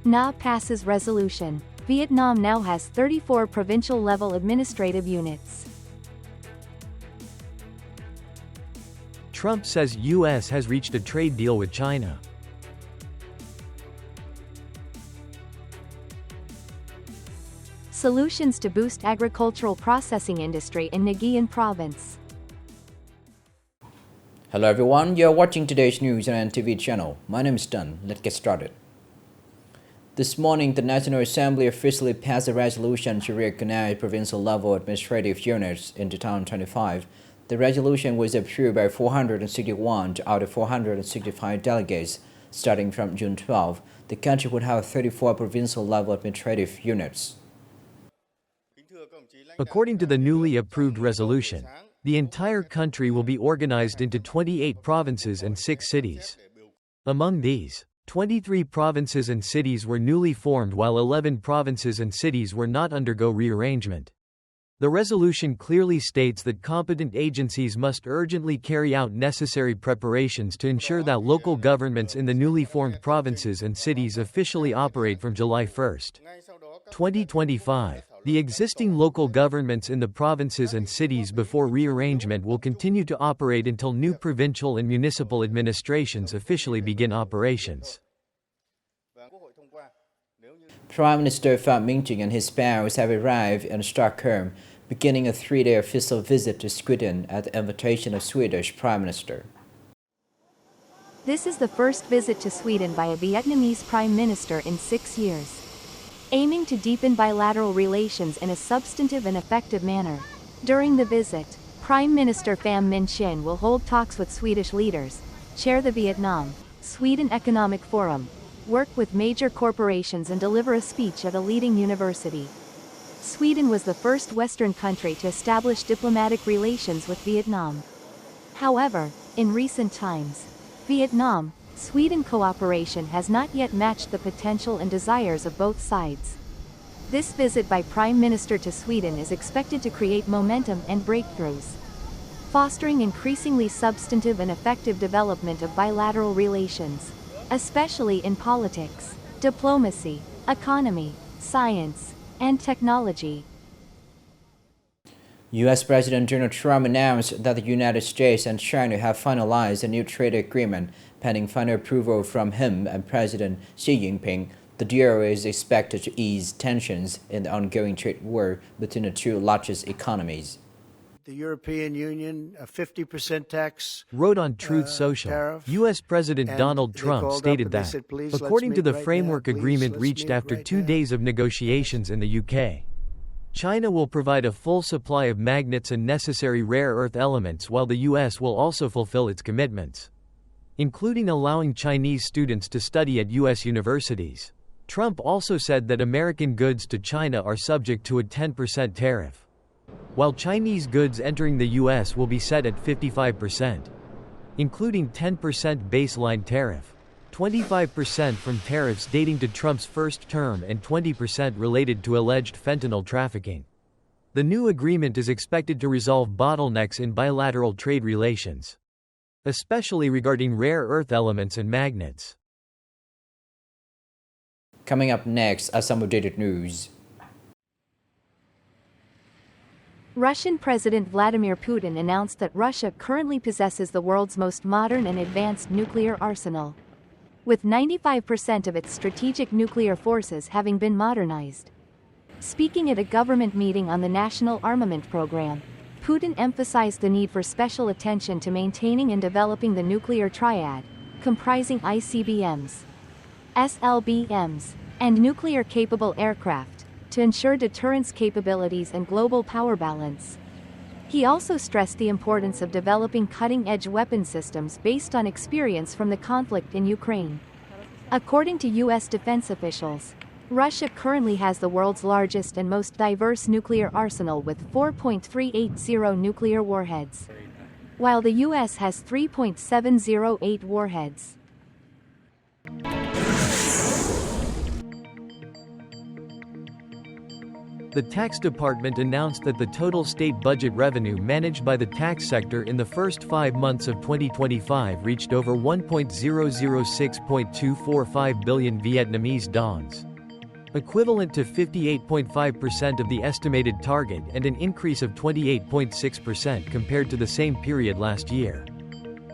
Na passes resolution. Vietnam now has 34 provincial-level administrative units. Trump says U.S. has reached a trade deal with China. Solutions to boost agricultural processing industry in Nghệ An province. Hello everyone, you're watching today's news on NTV channel. My name is Tan. Let's get started. This morning, the National Assembly officially passed a resolution to recognize provincial-level administrative units in 2025. The resolution was approved by 461 out of 465 delegates. Starting from June 12, the country would have 34 provincial-level administrative units. According to the newly approved resolution, the entire country will be organized into 28 provinces and 6 cities. Among these, 23 provinces and cities were newly formed while 11 provinces and cities were not undergo rearrangement. The resolution clearly states that competent agencies must urgently carry out necessary preparations to ensure that local governments in the newly formed provinces and cities officially operate from July 1, 2025. The existing local governments in the provinces and cities before rearrangement will continue to operate until new provincial and municipal administrations officially begin operations. Prime Minister Phạm Minh Chính and his spouse have arrived in Stockholm, beginning a 3-day official visit to Sweden at the invitation of Swedish Prime Minister. This is the first visit to Sweden by a Vietnamese Prime Minister in 6 years. Aiming to deepen bilateral relations in a substantive and effective manner. During the visit, Prime Minister Phạm Minh Chính will hold talks with Swedish leaders, chair the Vietnam-Sweden Economic Forum, work with major corporations and deliver a speech at a leading university. Sweden was the first Western country to establish diplomatic relations with Vietnam. However, in recent times, Vietnam-Sweden cooperation has not yet matched the potential and desires of both sides. This visit by Prime Minister to Sweden is expected to create momentum and breakthroughs, fostering increasingly substantive and effective development of bilateral relations, especially in politics, diplomacy, economy, science, and technology. U.S. President Donald Trump announced that the United States and China have finalized a new trade agreement pending final approval from him and President Xi Jinping. The deal is expected to ease tensions in the ongoing trade war between the two largest economies. The European Union, a 50% tax wrote on Truth Social. Tariff, U.S. President Donald Trump stated that, said, according to the framework agreement reached after 2 days of negotiations in the UK, China will provide a full supply of magnets and necessary rare earth elements while the U.S. will also fulfill its commitments, including allowing Chinese students to study at U.S. universities. Trump also said that American goods to China are subject to a 10% tariff, while Chinese goods entering the U.S. will be set at 55%, including 10% baseline tariff, 25% from tariffs dating to Trump's first term and 20% related to alleged fentanyl trafficking. The new agreement is expected to resolve bottlenecks in bilateral trade relations, especially regarding rare earth elements and magnets. Coming up next are some updated news. Russian President Vladimir Putin announced that Russia currently possesses the world's most modern and advanced nuclear arsenal, with 95% of its strategic nuclear forces having been modernized. Speaking at a government meeting on the National Armament Program, Putin emphasized the need for special attention to maintaining and developing the nuclear triad, comprising ICBMs, SLBMs, and nuclear-capable aircraft, to ensure deterrence capabilities and global power balance. He also stressed the importance of developing cutting-edge weapon systems based on experience from the conflict in Ukraine. According to U.S. defense officials, Russia currently has the world's largest and most diverse nuclear arsenal with 4.380 nuclear warheads, while the U.S. has 3.708 warheads. The tax department announced that the total state budget revenue managed by the tax sector in the first 5 months of 2025 reached over 1.006.245 billion Vietnamese dong, equivalent to 58.5% of the estimated target and an increase of 28.6% compared to the same period last year.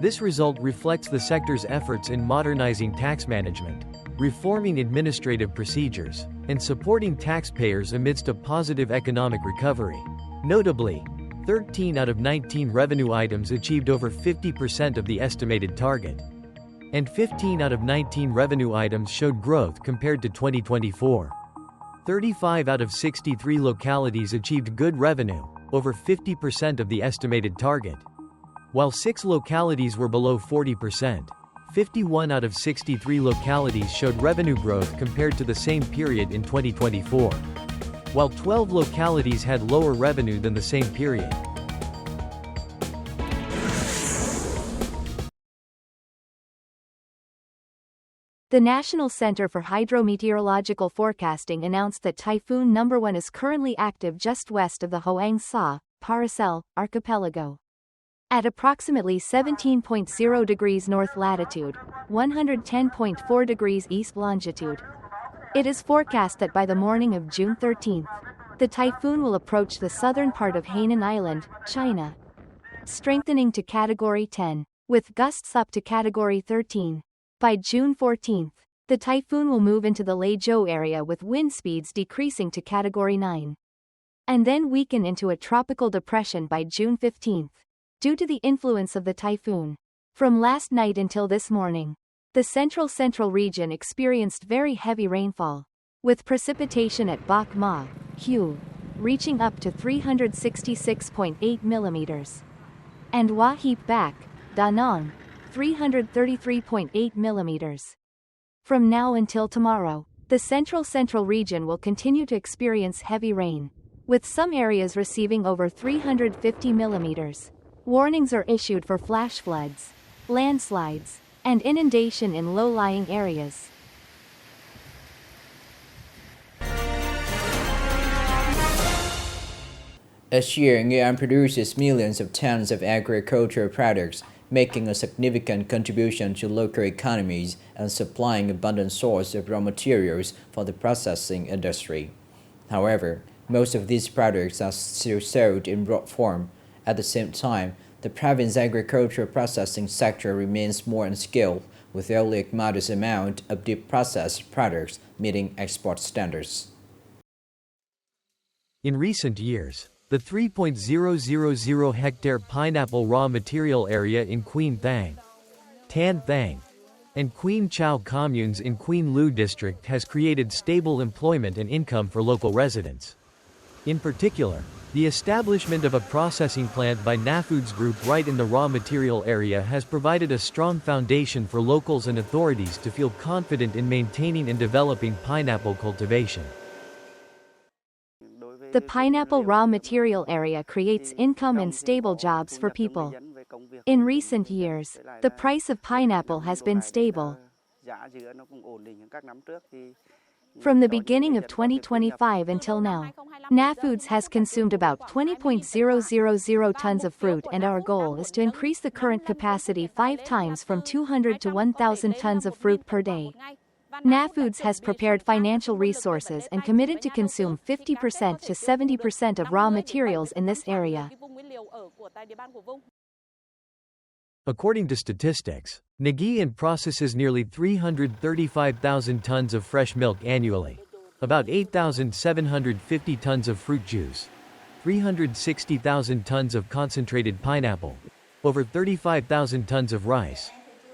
This result reflects the sector's efforts in modernizing tax management, reforming administrative procedures, and supporting taxpayers amidst a positive economic recovery. Notably, 13 out of 19 revenue items achieved over 50% of the estimated target, and 15 out of 19 revenue items showed growth compared to 2024. 35 out of 63 localities achieved good revenue, over 50% of the estimated target, while 6 localities were below 40%. 51 out of 63 localities showed revenue growth compared to the same period in 2024, while 12 localities had lower revenue than the same period. The National Center for Hydrometeorological Forecasting announced that Typhoon No1 is currently active just west of the Hoang Sa, Paracel, archipelago. At approximately 17.0 degrees north latitude, 110.4 degrees east longitude. It is forecast that by the morning of June 13, the typhoon will approach the southern part of Hainan Island, China, strengthening to Category 10, with gusts up to Category 13. By June 14, the typhoon will move into the Leizhou area with wind speeds decreasing to Category 9, and then weaken into a tropical depression by June 15. Due to the influence of the typhoon, from last night until this morning, the central region experienced very heavy rainfall, with precipitation at Bac Ma, Hue, reaching up to 366.8 millimeters, and Hua Hiep Bac, Da Nang, 333.8 millimeters. From now until tomorrow, the central region will continue to experience heavy rain, with some areas receiving over 350 millimeters. Warnings are issued for flash floods, landslides, and inundation in low-lying areas. Each year, Nghệ An produces millions of tons of agricultural products, making a significant contribution to local economies and supplying abundant source of raw materials for the processing industry. However, most of these products are still sold in raw form. At the same time, the province's agricultural processing sector remains more unskilled, with only a modest amount of deep processed products meeting export standards. In recent years, the 3.000 hectare pineapple raw material area in Queen Thang, Tan Thang, and Queen Chau communes in Queen Lu district has created stable employment and income for local residents. In particular, the establishment of a processing plant by NaFoods Group right in the raw material area has provided a strong foundation for locals and authorities to feel confident in maintaining and developing pineapple cultivation. The pineapple raw material area creates income and stable jobs for people. In recent years, the price of pineapple has been stable. From the beginning of 2025 until now, NaFoods has consumed about 20.000 tons of fruit, and our goal is to increase the current capacity 5 times from 200 to 1,000 tons of fruit per day. NaFoods has prepared financial resources and committed to consume 50% to 70% of raw materials in this area. According to statistics, Nghệ An processes nearly 335,000 tons of fresh milk annually, about 8,750 tons of fruit juice, 360,000 tons of concentrated pineapple, over 35,000 tons of rice,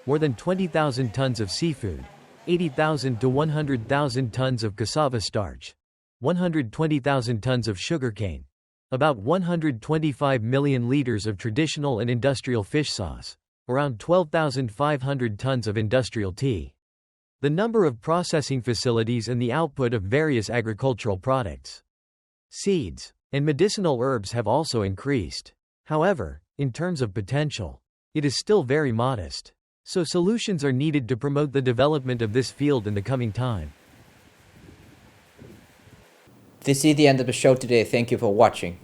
more than 20,000 tons of seafood, 80,000 to 100,000 tons of cassava starch, 120,000 tons of sugarcane, about 125 million liters of traditional and industrial fish sauce, around 12,500 tons of industrial tea. The number of processing facilities and the output of various agricultural products, seeds, and medicinal herbs have also increased. However, in terms of potential, it is still very modest. So solutions are needed to promote the development of this field in the coming time. This is the end of the show today. Thank you for watching.